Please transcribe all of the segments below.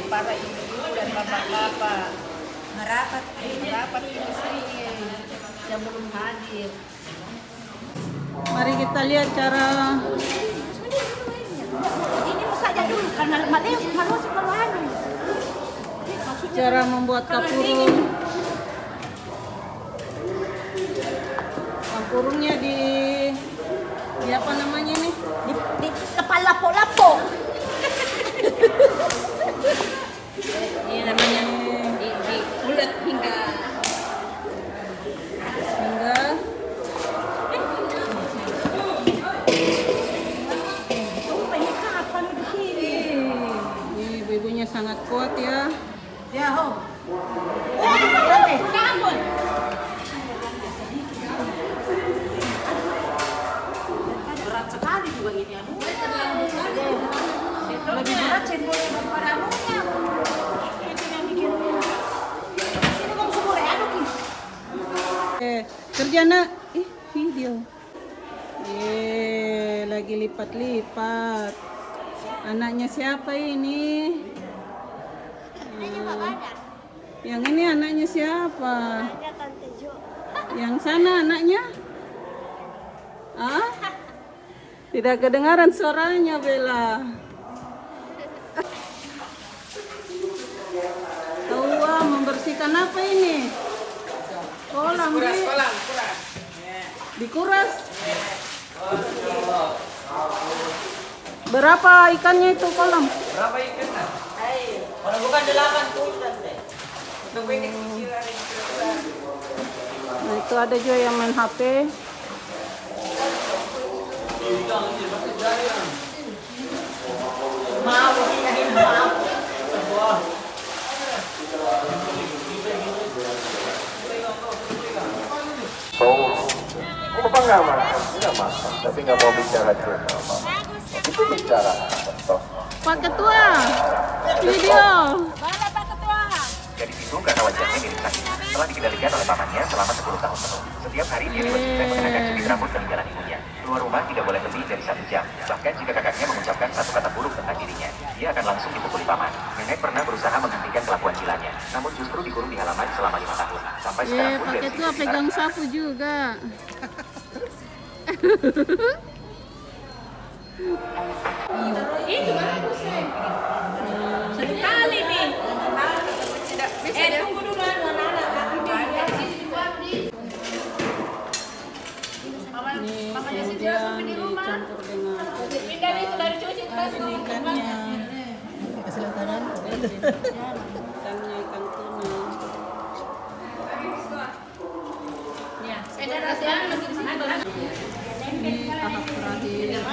para ibu dan bapak-bapak Merapat. merapat di sini yang belum hadir. Mari kita lihat cara Ini saja dulu karena Matius harus perlahan. cara membuat kapurung. Kapurungnya di apa namanya ini? Di lepas lapo-lapo. Ini namanya di ulet hingga ini ibu-ibunya sangat kuat ya. Ya, ho. berat sekali juga ini. Aduh, Lebih berat cendol daripada anunya. Itu yang bikin. Ini kamu semua aduk ini. Kerja nak. Video. Lagi lipat-lipat. Anaknya siapa ini? Yang ini anaknya siapa? Yang sana anaknya? Ah? Tidak kedengaran suaranya, Bella. Tawa membersihkan apa ini? Kolam, kolam. dikuras. Berapa ikannya itu kolam? Berapa ikan? Orang bukan 8 kuintal deh. Untuk ini kecilan ini. Nah, itu ada juga yang main HP. Oh, Bapak nggak makan, tapi nggak mau bicara sama itu bicara. Pak Ketua, video. Mana Pak Ketua? Gadis itu karena wajahnya mirip sakit telah dikendalikan oleh pamannya selama 10 tahun penuh. Setiap hari dia diwajibkan mengenakan cubit rambut peninggalan ibunya. Keluar rumah tidak boleh lebih dari 1 jam. Bahkan jika kakaknya mengucapkan satu kata buruk tentang dirinya, dia akan langsung dipukuli paman. Nenek pernah berusaha menghentikan kelakuan gilanya, namun justru dikurung di halaman selama 5 tahun. Sampai sekarang pun Pak gadis Ketua itu pegang sapu juga. Itu bagus satu kali nih. Tidak bisa ya. Tunggu dulu anak-anak. Ini kemudian dicampur dengan Pindah itu dari cuci terus ikannya. Ikannya ikan tuna. ya. Ada rasanya lebih Ini tahap terakhir.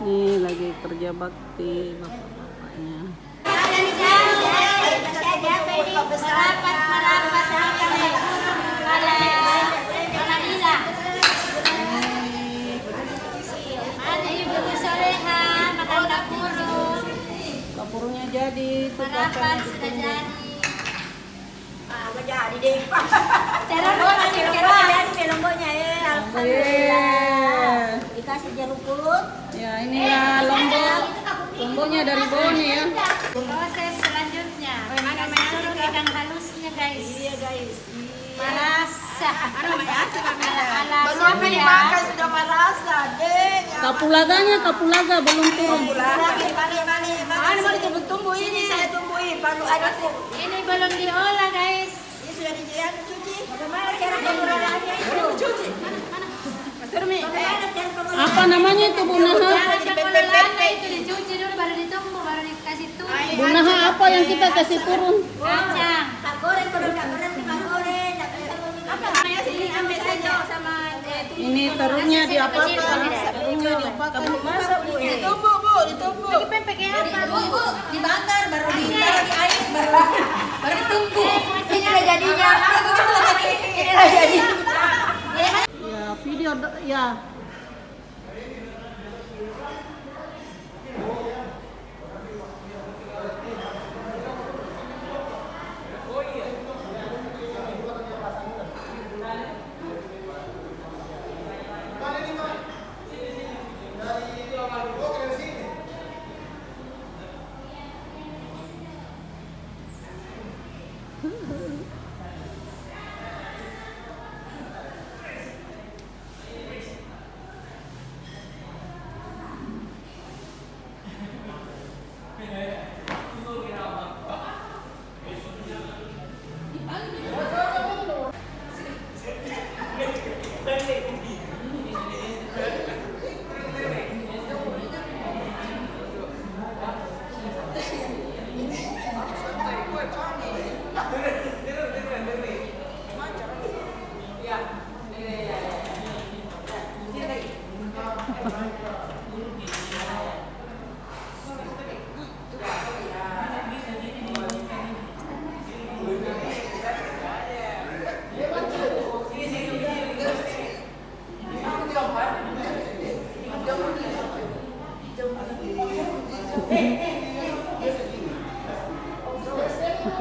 Nih lagi kerja bakti bapak-bapaknya. Kapurnya jadi, itu kacang ditunggu. Jadi deh. Cara masih jadi lomboknya ya. Alhamdulillah. Dikasih jeruk purut. Ya inilah lombok. Lomboknya dari Bone ya. Proses selanjutnya. Kasih ikan halusnya guys. Iya guys. Marasa. Baru apa dimakan sudah marasa deh. Kapulaga belum turun. Mana mau ditumbuh ini saya tumbuhin baru ada Ini belum diolah guys. ini sudah dicuci. Bagaimana cara pengolahannya itu? Cuci. Apa namanya itu Bunaha? Pengolahannya itu dicuci dulu baru ditumbuk baru dikasih turun. Bunaha apa yang kita kasih turun? Kacang. Tak goreng kalau tak goreng tak goreng. Apa? Ini ambil saja sama Ini terungnya diapakan? Terungnya diapakan? Masak Bu. Ditumbuk Bu, ditumbuk. pempek ya. dibakar baru ditaruh di air baru ditunggu. Ini udah jadinya. Ini udah jadi. Ya, video ya.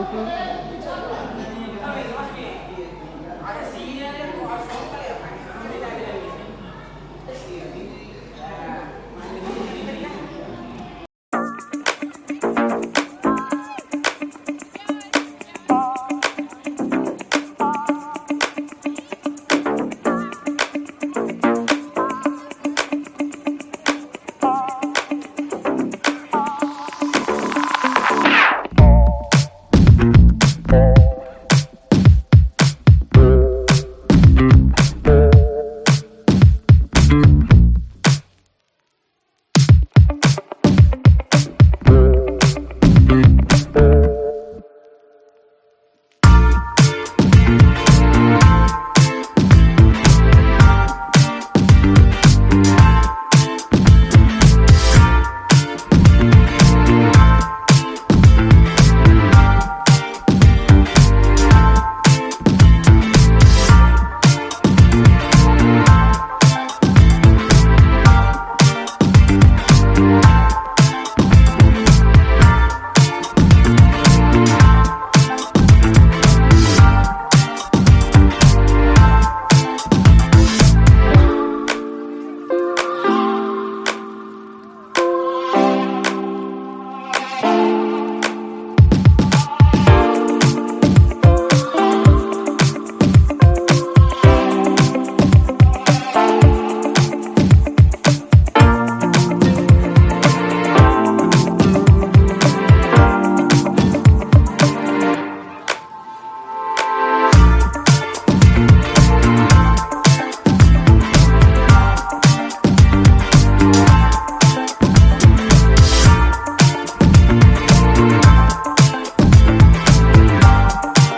Thank you.